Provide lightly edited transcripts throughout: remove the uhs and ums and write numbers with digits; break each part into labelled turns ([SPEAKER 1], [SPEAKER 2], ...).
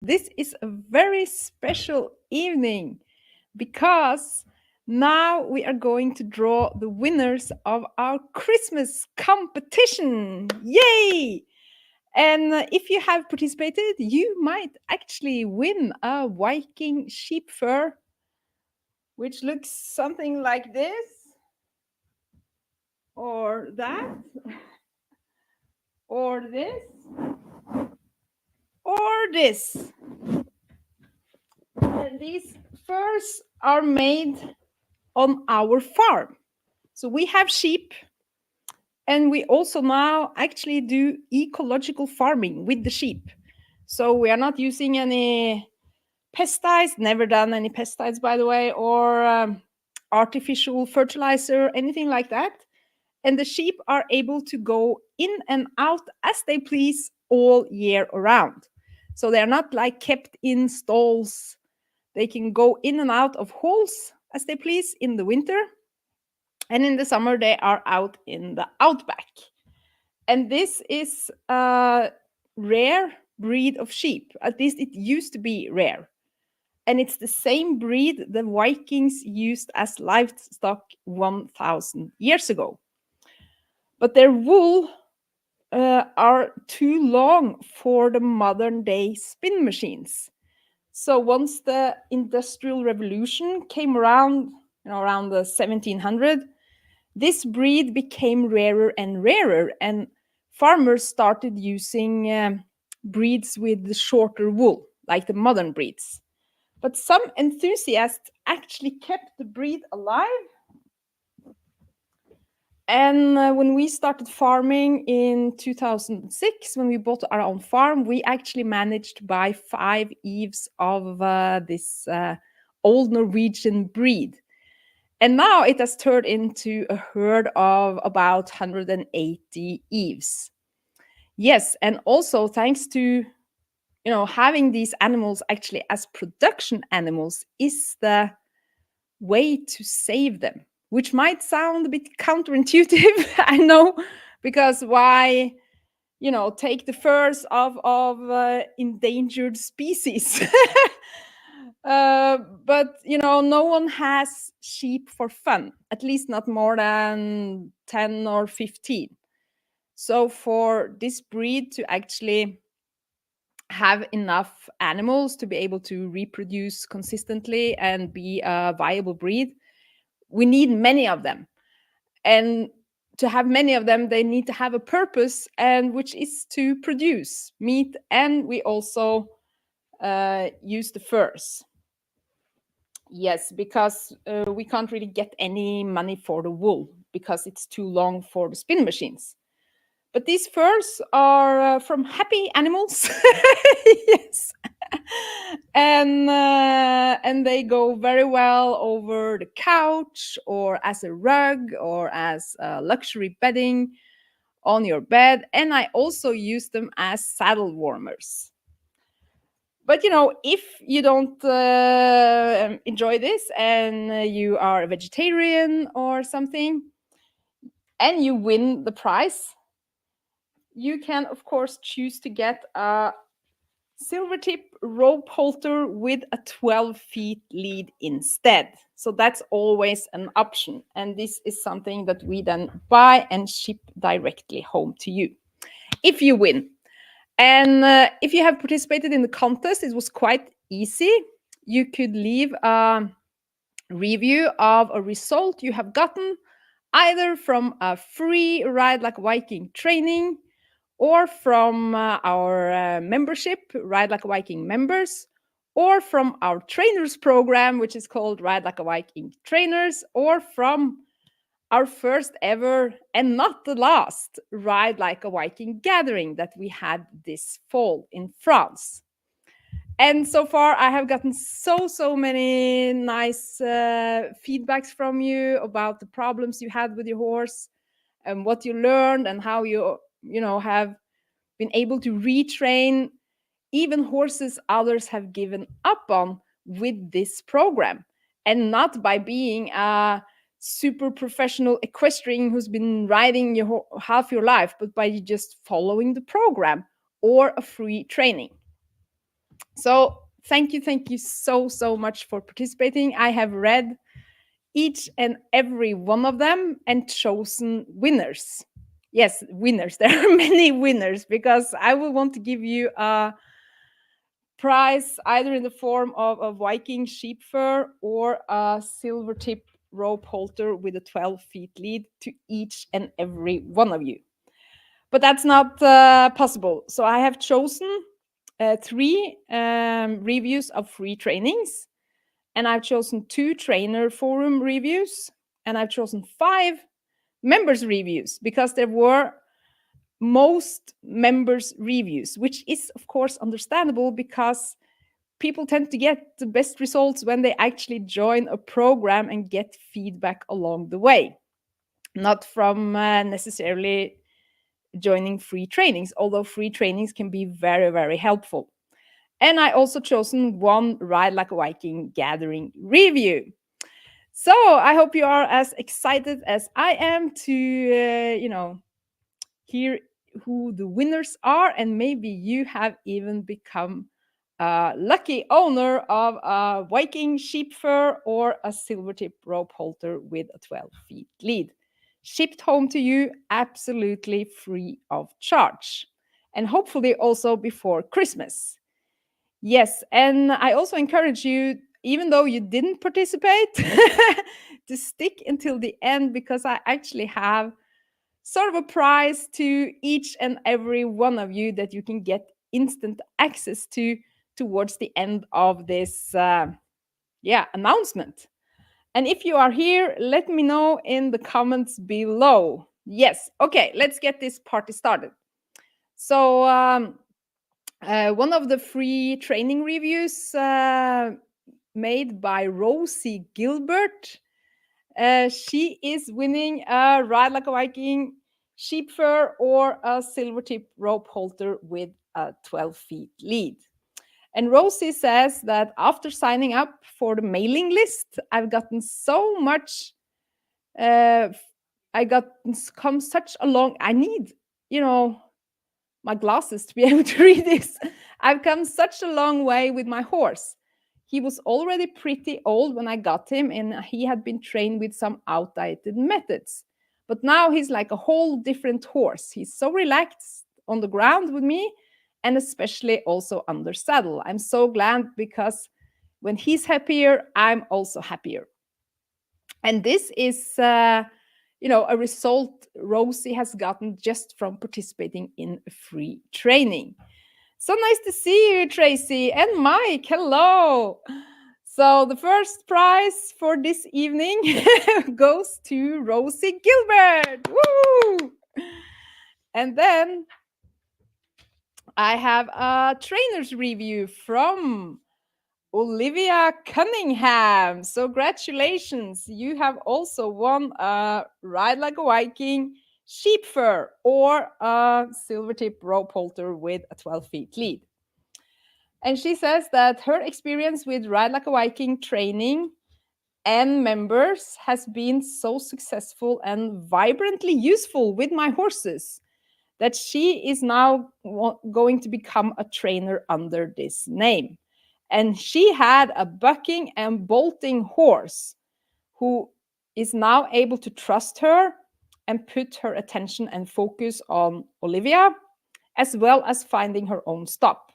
[SPEAKER 1] This is a very special evening because now we are going to draw the winners of our Christmas competition. Yay! And if you have participated, you might actually win a Viking Sheepfur, which looks something like this, or that, or this, or this. And these furs are made on our farm. So we have sheep, and we also now actually do ecological farming with the sheep. So we are not using any pesticides, never done any pesticides, by the way, or artificial fertilizer, anything like that. And the sheep are able to go in and out as they please all year around. So they're not like kept in stalls. They can go in and out of holes as they please in the winter. And in the summer, they are out in the outback. And this is a rare breed of sheep. At least it used to be rare. And it's the same breed the Vikings used as livestock 1,000 years ago. But their wool are too long for the modern day spin machines. So once the Industrial Revolution came around, around the 1700, this breed became rarer and rarer, and farmers started using breeds with shorter wool, like the modern breeds. But some enthusiasts actually kept the breed alive. And when we started farming in 2006, when we bought our own farm, we actually managed to buy 5 eaves of this old Norwegian breed. And now it has turned into a herd of about 180 eaves. Yes, and also thanks to having these animals actually as production animals is the way to save them, which might sound a bit counterintuitive. I know, because why take the furs of endangered species? But no one has sheep for fun, at least not more than 10 or 15. So for this breed to actually have enough animals to be able to reproduce consistently and be a viable breed, we need many of them. And to have many of them, they need to have a purpose, and which is to produce meat. And we also use the furs. Yes, because we can't really get any money for the wool because it's too long for the spin machines. But these furs are from happy animals. Yes. And they go very well over the couch, or as a rug, or as luxury bedding on your bed. And I also use them as saddle warmers. But if you don't enjoy this, and you are a vegetarian or something, and you win the prize, you can of course choose to get a Silvertip rope halter with a 12-feet lead instead. So that's always an option. And this is something that we then buy and ship directly home to you if you win. And if you have participated in the contest, it was quite easy. You could leave a review of a result you have gotten, either from a free Ride Like a Viking training, or from our membership, Ride Like a Viking members, or from our trainers program, which is called Ride Like a Viking Trainers, or from our first ever, and not the last, Ride Like a Viking gathering that we had this fall in France. And so far, I have gotten so many nice feedbacks from you about the problems you had with your horse, and what you learned, and how you have been able to retrain even horses others have given up on with this program. And not by being a super professional equestrian who's been riding half your life, but by just following the program or a free training. So thank you so much for participating. I have read each and every one of them and chosen winners. Yes, winners. There are many winners because I will want to give you a prize either in the form of a Viking Sheepfur or a Silvertip rope halter with a 12 feet lead to each and every one of you. But that's not possible. So I have chosen three reviews of free trainings, and I've chosen two trainer forum reviews, and I've chosen five members reviews because there were most members reviews, which is of course understandable because people tend to get the best results when they actually join a program and get feedback along the way, not from necessarily joining free trainings, although free trainings can be very helpful. And I also chosen one Ride Like a Viking gathering review. So I hope you are as excited as I am to, hear who the winners are, and maybe you have even become a lucky owner of a Viking Sheepfur or a Silvertip rope halter with a 12 feet lead, shipped home to you absolutely free of charge, and hopefully also before Christmas. Yes, and I also encourage you, even though you didn't participate, to stick until the end because I actually have sort of a prize to each and every one of you that you can get instant access to towards the end of this announcement. And if you are here, let me know in the comments below. Yes, okay, let's get this party started. So one of the free training reviews made by Rosie Gilbert. She is winning a Ride Like a Viking Sheepfur or a Silvertip rope halter with a 12 feet lead. And Rosie says that after signing up for the mailing list, I've gotten so much. Uh, I got come such a long. I need, you know, my glasses to be able to read this. I've come such a long way with my horse. He was already pretty old when I got him, and he had been trained with some outdated methods. But now he's like a whole different horse. He's so relaxed on the ground with me, and especially also under saddle. I'm so glad because when he's happier, I'm also happier. And this is a result Rosie has gotten just from participating in free training. So nice to see you, Tracy, and Mike. Hello. So the first prize for this evening goes to Rosie Gilbert. Woo! And then I have a trainer's review from Olivia Cunningham. So, congratulations. You have also won a Ride Like a Viking Sheepfur or a Silvertip rope halter with a 12 feet lead. And she says that her experience with Ride Like a Viking training and members has been so successful and vibrantly useful with my horses that she is now going to become a trainer under this name. And she had a bucking and bolting horse who is now able to trust her and put her attention and focus on Olivia, as well as finding her own stop.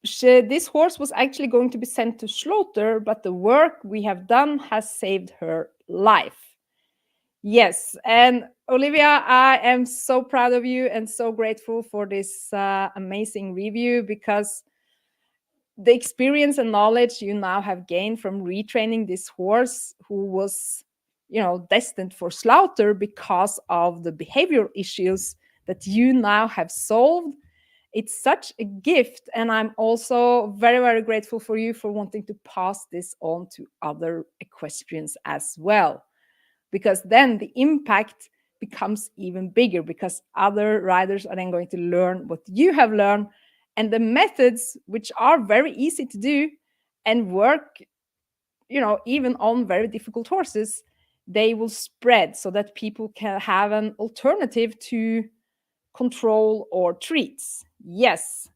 [SPEAKER 1] This horse was actually going to be sent to slaughter, but the work we have done has saved her life. Yes, and Olivia, I am so proud of you and so grateful for this amazing review because the experience and knowledge you now have gained from retraining this horse who was, destined for slaughter because of the behavioral issues that you now have solved. It's such a gift, and I'm also very grateful for you for wanting to pass this on to other equestrians as well, because then the impact becomes even bigger because other riders are then going to learn what you have learned, and the methods, which are very easy to do and work, even on very difficult horses, they will spread so that people can have an alternative to control or treats. Yes.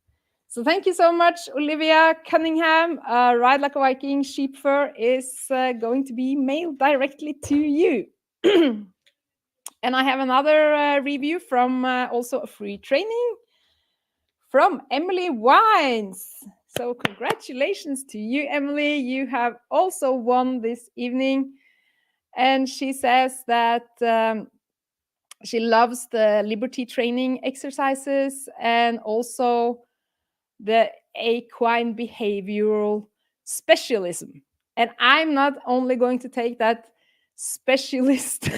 [SPEAKER 1] So thank you so much, Olivia Cunningham. Ride Like a Viking Sheepfur is going to be mailed directly to you. And I have another review from also a free training from Emily Wines. So congratulations to you, Emily. You have also won this evening. And she says that she loves the Liberty training exercises and also the equine behavioral specialism. And I'm not only going to take that specialist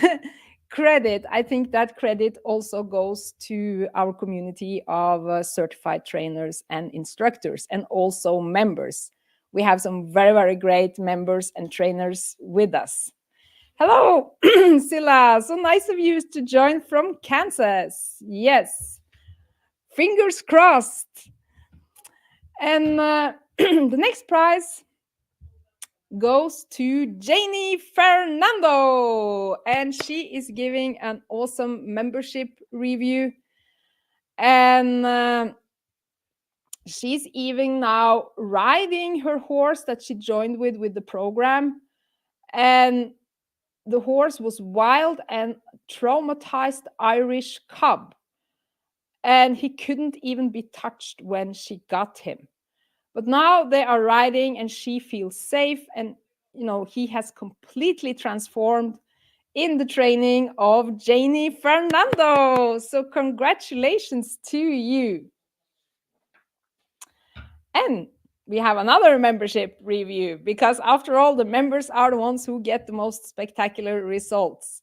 [SPEAKER 1] credit, I think that credit also goes to our community of certified trainers and instructors and also members. We have some very, very great members and trainers with us. Hello, Silla. So nice of you to join from Kansas. Yes. Fingers crossed. And the next prize goes to Janie Fernando. And she is giving an awesome membership review. And she's even now riding her horse that she joined with the program. And the horse was wild and traumatized Irish cub. And he couldn't even be touched when she got him. But now they are riding and she feels safe. And, he has completely transformed in the training of Janie Fernando. So congratulations to you. And we have another membership review because after all, the members are the ones who get the most spectacular results.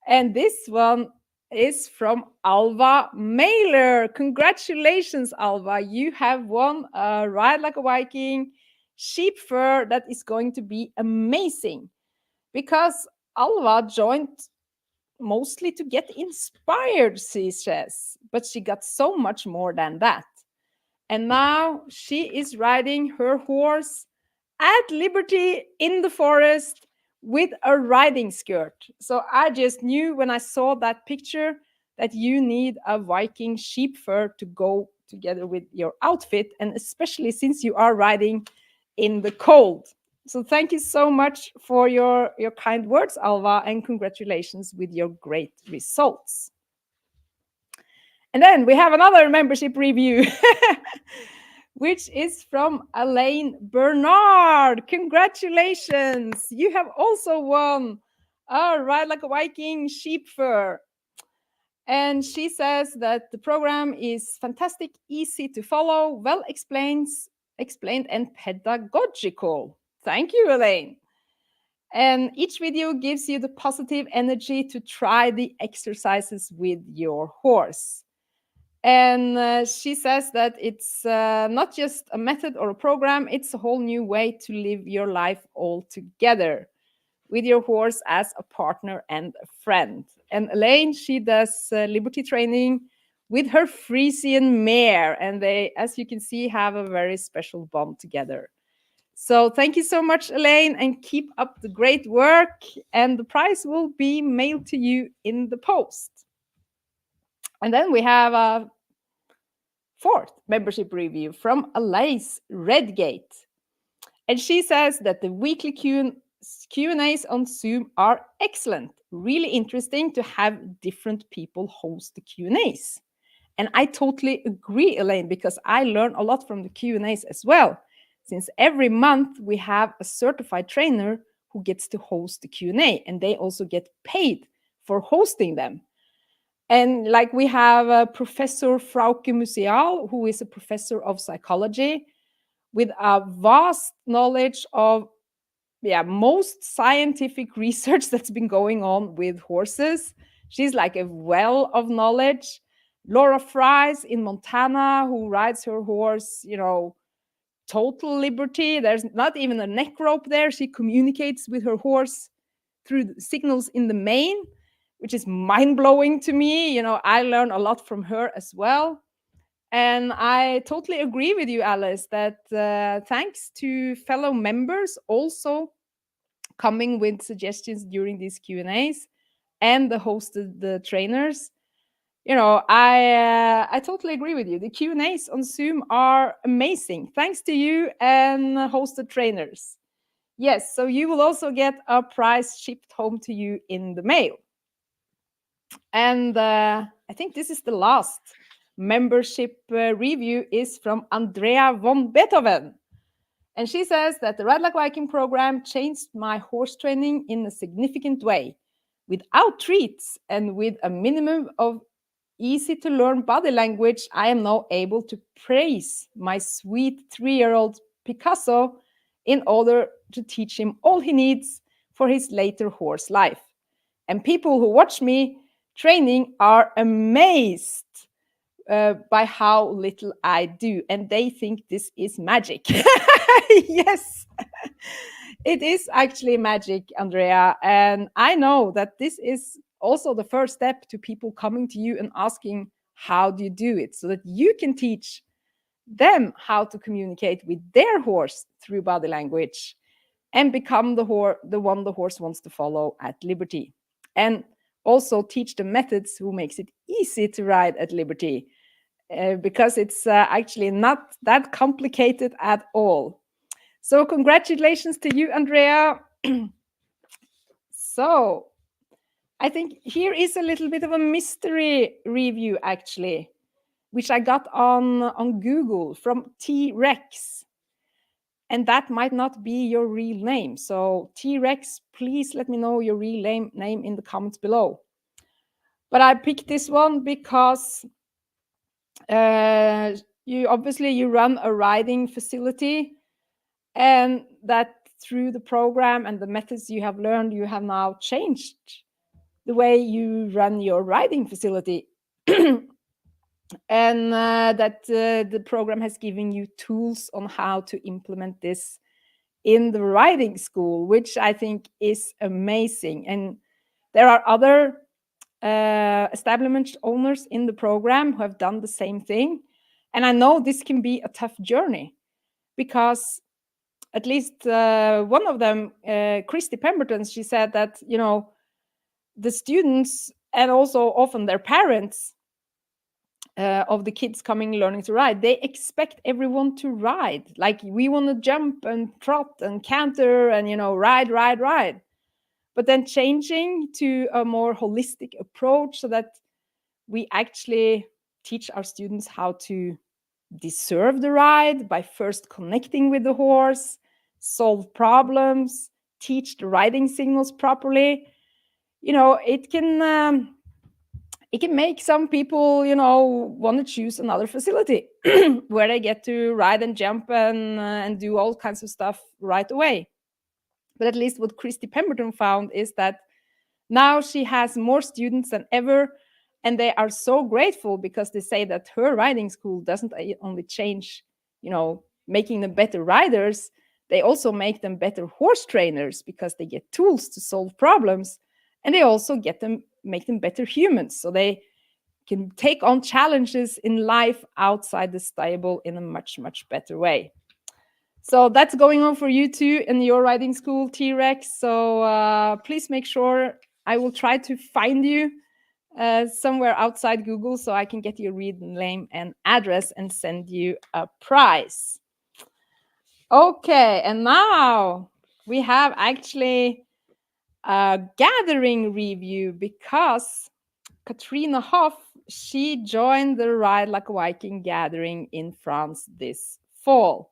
[SPEAKER 1] And this one is from Alva Mailer. Congratulations, Alva. You have won a Ride Like a Viking Sheepfur that is going to be amazing because Alva joined mostly to get inspired, she says, but she got so much more than that. And now she is riding her horse at liberty in the forest with a riding skirt. So I just knew when I saw that picture that you need a Viking sheep fur to go together with your outfit, and especially since you are riding in the cold. So thank you so much for your kind words, Alva, and congratulations with your great results. And then we have another membership review, which is from Elaine Bernard. Congratulations! You have also won a Ride Like a Viking Sheepfur. And she says that the program is fantastic, easy to follow, well explained, and pedagogical. Thank you, Elaine. And each video gives you the positive energy to try the exercises with your horse. And she says that it's not just a method or a program, it's a whole new way to live your life all together with your horse as a partner and a friend. And Elaine, she does Liberty training with her Frisian mare, and they, as you can see, have a very special bond together. So thank you so much, Elaine, and keep up the great work. And the prize will be mailed to you in the post. And then we have a fourth membership review from Elise Redgate. And she says that the weekly Q&As on Zoom are excellent. Really interesting to have different people host the Q&As. And I totally agree, Elaine, because I learn a lot from the Q&As as well. Since every month we have a certified trainer who gets to host the Q&A, and they also get paid for hosting them. And like we have Professor Frauke Musial, who is a professor of psychology with a vast knowledge of most scientific research that's been going on with horses. She's like a well of knowledge. Laura Fries in Montana, who rides her horse, total liberty. There's not even a neck rope there. She communicates with her horse through signals in the mane, which is mind-blowing to me. I learn a lot from her as well. And I totally agree with you, Alice, that thanks to fellow members also coming with suggestions during these Q&As and the hosted the trainers, I totally agree with you. The Q&As on Zoom are amazing. Thanks to you and hosted trainers. Yes, so you will also get a prize shipped home to you in the mail. And I think this is the last membership review is from Andrea von Beethoven. And she says that the Ride Like Viking program changed my horse training in a significant way. Without treats and with a minimum of easy to learn body language, I am now able to praise my sweet 3-year-old Picasso in order to teach him all he needs for his later horse life. And people who watch me training are amazed by how little I do, and they think this is magic. Yes, it is actually magic, Andrea. And I know that this is also the first step to people coming to you and asking, how do you do it? So that you can teach them how to communicate with their horse through body language and become the one the horse wants to follow at liberty. And also teach the methods who makes it easy to ride at liberty, because it's actually not that complicated at all. So congratulations to you, Andrea. So I think here is a little bit of a mystery review, actually, which I got on Google from T-Rex. And that might not be your real name. So T-Rex, please let me know your real name in the comments below. But I picked this one because you run a riding facility, and that through the program and the methods you have learned, you have now changed the way you run your riding facility. And that the program has given you tools on how to implement this in the riding school, which I think is amazing. And there are other establishment owners in the program who have done the same thing. And I know this can be a tough journey, because at least one of them, Christy Pemberton, she said that, the students and also often their parents of the kids coming learning to ride, they expect everyone to ride. Like, we want to jump and trot and canter and, ride. But then changing to a more holistic approach so that we actually teach our students how to deserve the ride by first connecting with the horse, solve problems, teach the riding signals properly. It can make some people, want to choose another facility where they get to ride and jump and do all kinds of stuff right away. But at least what Christy Pemberton found is that now she has more students than ever, and they are so grateful because they say that her riding school doesn't only change, making them better riders, they also make them better horse trainers because they get tools to solve problems, and they also make them better humans, so they can take on challenges in life outside the stable in a much, much better way. So that's going on for you too in your riding school, T-Rex. So please make sure, I will try to find you somewhere outside Google so I can get your real name and address and send you a prize. Okay, and now we have actually a gathering review, because Katrina Hoff, she joined the Ride Like a Viking gathering in France this fall.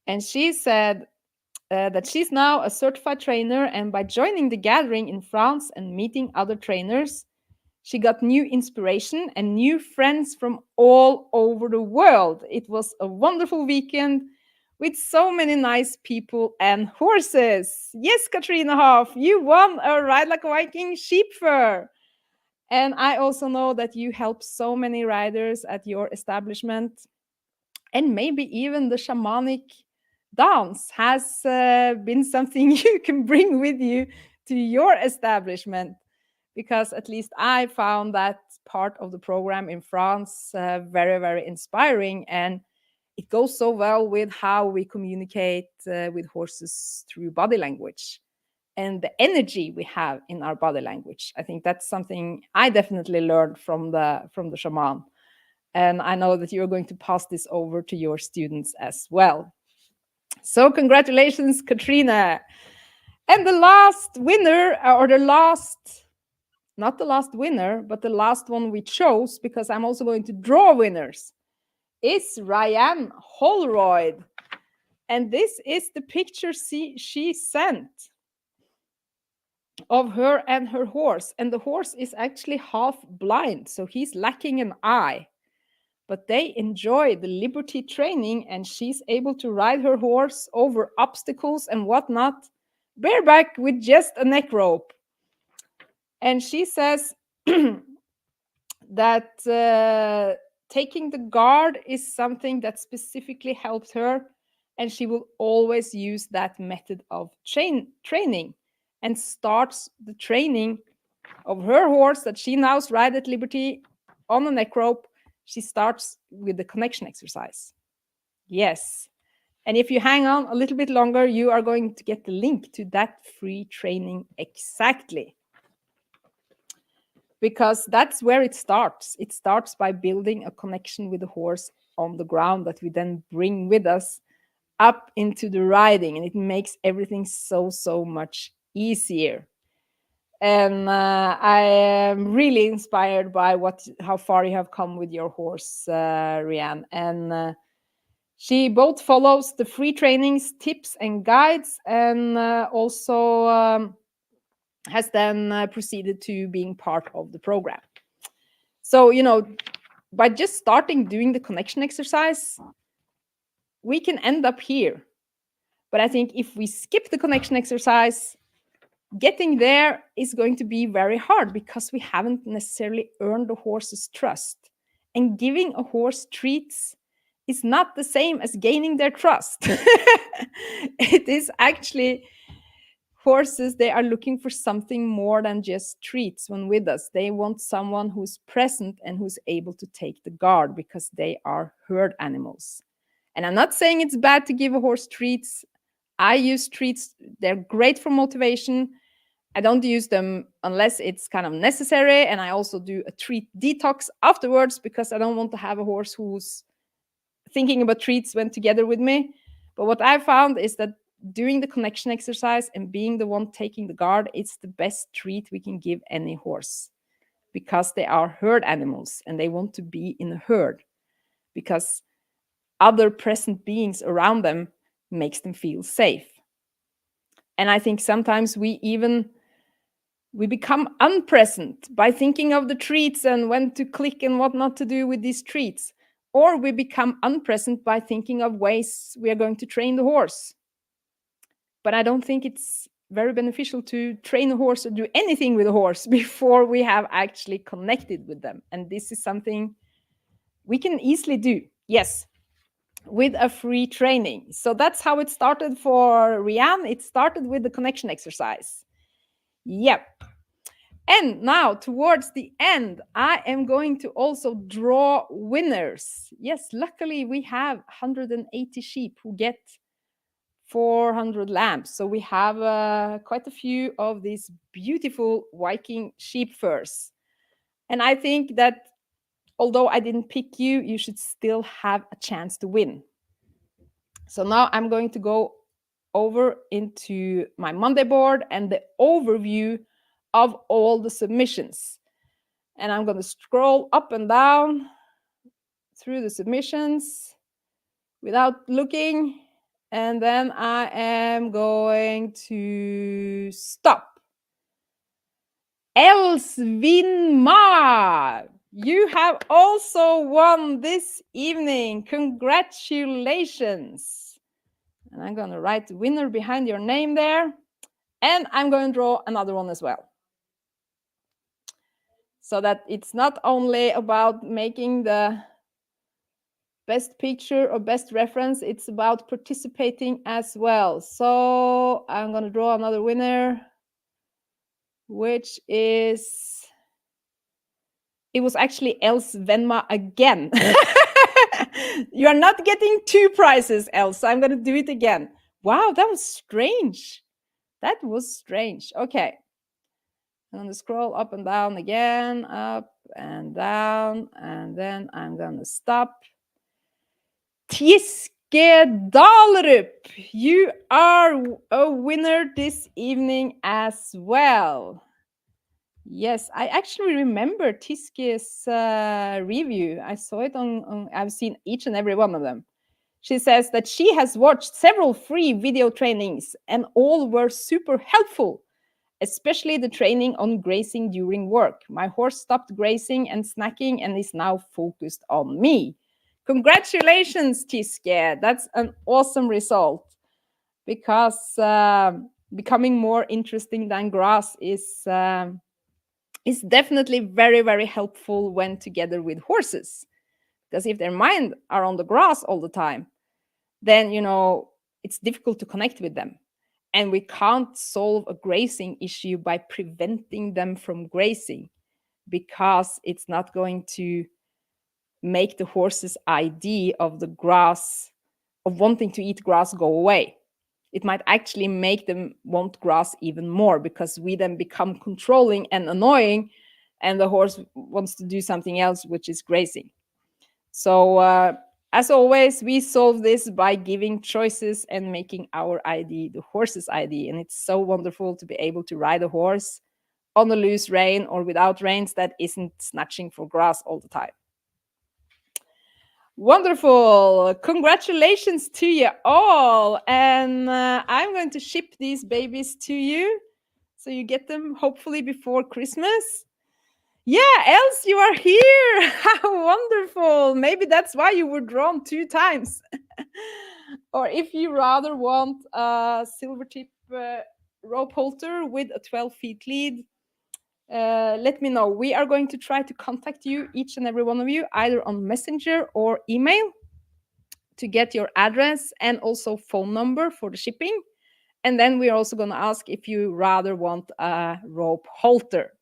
[SPEAKER 1] And she said that she's now a certified trainer, and by joining the gathering in France and meeting other trainers, she got new inspiration and new friends from all over the world. It was a wonderful weekend with so many nice people and horses. Yes, Katrina Hoff, you won a Ride Like a Viking Sheepfur. And I also know that you help so many riders at your establishment. And maybe even the shamanic dance has been something you can bring with you to your establishment, because at least I found that part of the program in France very, very inspiring, and it goes so well with how we communicate with horses through body language. and the energy we have in our body language. I think that's something I definitely learned from the shaman. And I know that you're going to pass this over to your students as well. So congratulations, Katrina. And the last winner, or the last, not the last winner, but the last one we chose, because I'm also going to draw winners, is Ryan Holroyd. And this is the picture she sent of her and her horse. And the horse is actually half blind, so he's lacking an eye. But they enjoy the liberty training, and she's able to ride her horse over obstacles and whatnot, bareback with just a neck rope. And she says that taking the guard is something that specifically helped her, and she will always use that method of training, and starts the training of her horse that she now rides at liberty on a neck rope. She starts with the connection exercise. Yes. And if you hang on a little bit longer, you are going to get the link to that free training exactly. Because that's where it starts. It starts by building a connection with the horse on the ground that we then bring with us up into the riding, and it makes everything so much easier. And I am really inspired by how far you have come with your horse, Rianne. And she both follows the free trainings, tips, and guides, and also has then proceeded to being part of the program. So, by just starting doing the connection exercise, we can end up here. But I think if we skip the connection exercise, getting there is going to be very hard, because we haven't necessarily earned the horse's trust. And giving a horse treats is not the same as gaining their trust. It is actually, horses, they are looking for something more than just treats when with us. They want someone who's present and who's able to take the guard, because they are herd animals. And I'm not saying it's bad to give a horse treats. I use treats. They're great for motivation. I don't use them unless it's kind of necessary. And I also do a treat detox afterwards, because I don't want to have a horse who's thinking about treats when together with me. But what I found is that doing the connection exercise and being the one taking the guard, it's the best treat we can give any horse, because they are herd animals and they want to be in a herd, because other present beings around them makes them feel safe. And I think sometimes we become unpresent by thinking of the treats and when to click and what not to do with these treats. Or we become unpresent by thinking of ways we are going to train the horse. But I don't think it's very beneficial to train a horse or do anything with a horse before we have actually connected with them. And this is something we can easily do. Yes, with a free training. So that's how it started for Rianne. It started with the connection exercise. Yep. And now, towards the end, I am going to also draw winners. Yes, luckily we have 180 sheep who get 400 lambs. So we have quite a few of these beautiful Viking Sheepfurs. And I think that although I didn't pick you, you should still have a chance to win. So now I'm going to go over into my Monday board and the overview of all the submissions. And I'm going to scroll up and down through the submissions without looking. And then I am going to stop. Elsvinmar, you have also won this evening. Congratulations. And I'm going to write the winner behind your name there. And I'm going to draw another one as well. So that it's not only about making the best picture or best reference, it's about participating as well. So I'm going to draw another winner, which is, it was actually Els Venma again. You are not getting two prizes, Els. So I'm going to do it again. Wow, that was strange. That was strange. Okay. I'm going to scroll up and down again, up and down, and then I'm going to stop. Tiske Dalrup, you are a winner this evening as well. Yes, I actually remember Tiske's review. I saw it I've seen each and every one of them. She says that she has watched several free video trainings and all were super helpful, especially the training on grazing during work. My horse stopped grazing and snacking and is now focused on me. Congratulations, Tiske. That's an awesome result because becoming more interesting than grass is definitely very, very helpful when together with horses. Because if their mind are on the grass all the time, then it's difficult to connect with them. And we can't solve a grazing issue by preventing them from grazing because it's not going to make the horse's idea of the grass, of wanting to eat grass, go away. It might actually make them want grass even more because we then become controlling and annoying, and the horse wants to do something else, which is grazing. So, as always, we solve this by giving choices and making our ID the horse's ID. And it's so wonderful to be able to ride a horse on a loose rein or without reins that isn't snatching for grass all the time. Wonderful. Congratulations to you all. And I'm going to ship these babies to you so you get them hopefully before Christmas. Yeah, Els, you are here. How wonderful. Maybe that's why you were drawn 2 times. Or if you rather want a Silvertip rope halter with a 12-feet lead, let me know. We are going to try to contact you, each and every one of you, either on Messenger or email to get your address and also phone number for the shipping. And then we're also going to ask if you rather want a rope halter.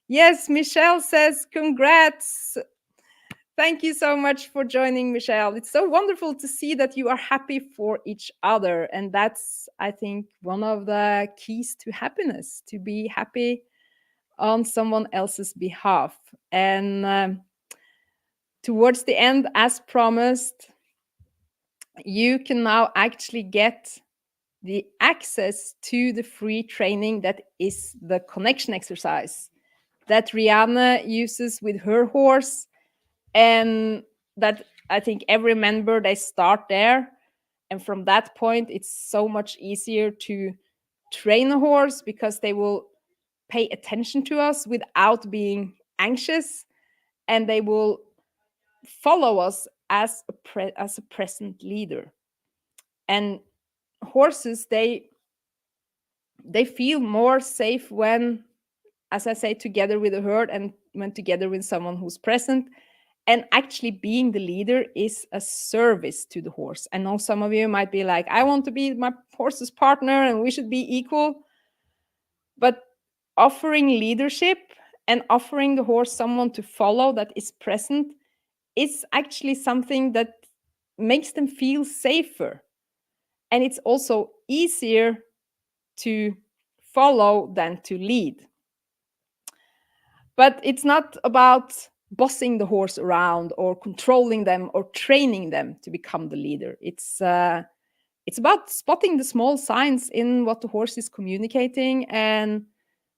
[SPEAKER 1] Yes, Michelle says, congrats. Thank you so much for joining, Michelle. It's so wonderful to see that you are happy for each other. And that's, I think, one of the keys to happiness, to be happy on someone else's behalf. And towards the end, as promised, you can now actually get the access to the free training that is the connection exercise that Rihanna uses with her horse, and that I think every member, they start there, and from that point it's so much easier to train a horse because they will pay attention to us without being anxious, and they will follow us as a present leader. And horses, they feel more safe when, as I say, together with a herd and when together with someone who's present. And actually being the leader is a service to the horse. I know some of you might be like, I want to be my horse's partner and we should be equal. But offering leadership and offering the horse someone to follow that is present is actually something that makes them feel safer. And it's also easier to follow than to lead. But it's not about bossing the horse around or controlling them or training them to become the leader. It's about spotting the small signs in what the horse is communicating and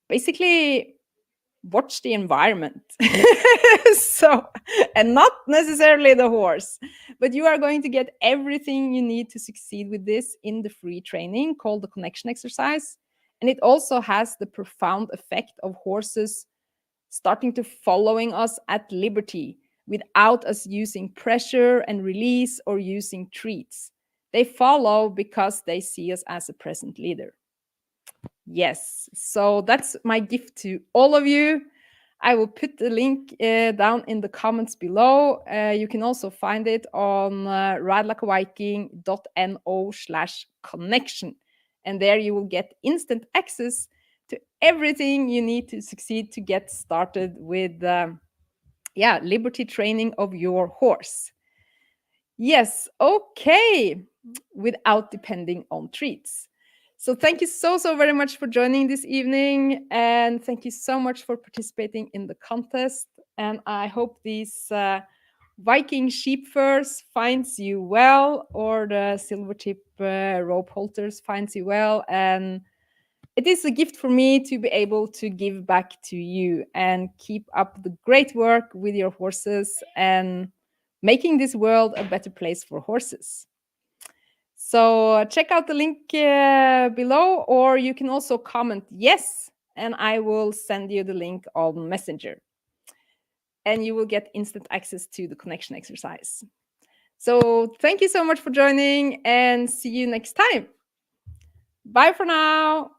[SPEAKER 1] basically watch the environment. So, and not necessarily the horse, but you are going to get everything you need to succeed with this in the free training called the connection exercise. And it also has the profound effect of horses starting to following us at liberty without us using pressure and release or using treats. They follow because they see us as a present leader. Yes, so that's my gift to all of you. I will put the link down in the comments below. You can also find it on ridelikeaviking.no/connection. And there you will get instant access to everything you need to succeed to get started with liberty training of your horse. Yes, okay, without depending on treats. So thank you so very much for joining this evening, and thank you so much for participating in the contest. And I hope these Viking Sheepfurs finds you well, or the Silvertip rope halters finds you well. And it is a gift for me to be able to give back to you, and keep up the great work with your horses and making this world a better place for horses. So check out the link below, or you can also comment yes, and I will send you the link on Messenger. And you will get instant access to the connection exercise. So thank you so much for joining, and see you next time. Bye for now.